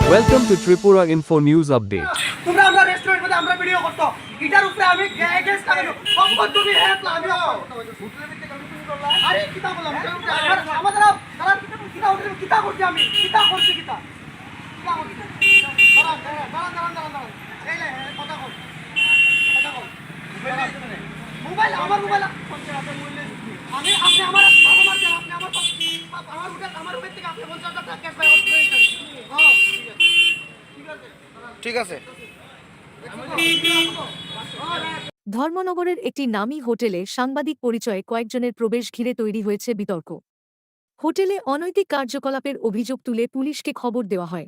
Welcome to Tripura Info News Update. তোমরা আমরা restaurant মধ্যে আমরা ভিডিও করতো এটার উপরে আমি গ্যাস লাগানো সম্পদ তুমি হ্যাঁ আমি আরে কিতা বললাম আমাদের তারা কিতা উঠে কিতা করছি আমি কিতা করছি কিতা কিতা করছি দাঁড়ান এই লে কথা কর মোবাইল আমার মোবাইল আমি আপনি আমার বাবা মার দেন আপনি আমার উপর থেকে আপনি 50,000 টাকা ক্যাশ বাই হ্যাঁ ঠিক আছে ধর্মনগরের একটি নামী হোটেলে সাংবাদিক পরিচয়ে কয়েকজনের প্রবেশ ঘিরে তৈরি হয়েছে বিতর্ক। হোটেলে অনৈতিক কার্যকলাপের অভিযোগ তুলে পুলিশকে খবর দেওয়া হয়।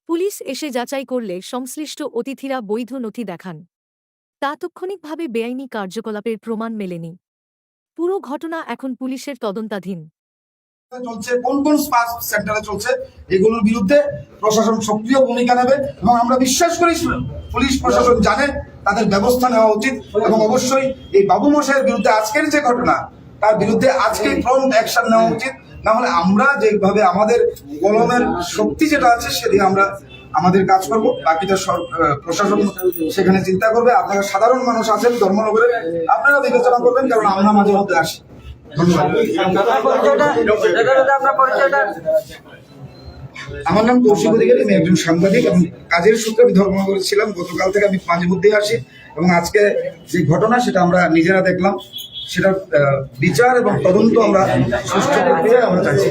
পুলিশ এসে যাচাই করলে সংশ্লিষ্ট অতিথিরা বৈধ নথি দেখান। তাৎক্ষণিকভাবে বেআইনি কার্যকলাপের প্রমাণ মেলেনি। পুরো ঘটনা এখন পুলিশের তদন্তাধীন। চলছে কোন কোন স্পা সেন্টারে চলছে এগুলোর বিরুদ্ধে প্রশাসন সক্রিয় ভূমিকা নেবে এবং আমরা বিশ্বাস করি পুলিশ প্রশাসন জানে তাদের ব্যবস্থা নেওয়া উচিত এবং অবশ্যই এই বাবু মশাইয়ের বিরুদ্ধে আজকের যে ঘটনা তার বিরুদ্ধে আজকেই প্রম্প্ট অ্যাকশন নেওয়া উচিত। না হলে আমরা যেভাবে আমাদের কলমের শক্তি যেটা আছে সেদিকে আমরা আমাদের কাজ করব, বাকিটা প্রশাসন সেখানে চিন্তা করবে। আপনারা সাধারণ মানুষ আছেন ধর্মনগরে, আপনারা বিবেচনা করবেন, কারণ আমরা মাঝে মধ্যে আসি। আমার নাম কৌশিক অধিকারী, আমি একজন সাংবাদিক এবং কাজের সূত্রে আমি ধর্মনগরে ছিলাম। গতকাল থেকে আমি মাঝে মধ্যেই আসি এবং আজকে যে ঘটনা সেটা আমরা নিজেরা দেখলাম, সেটার বিচার এবং তদন্ত আমরা সুষ্ঠু প্রক্রিয়ায় আমরা চাইছি।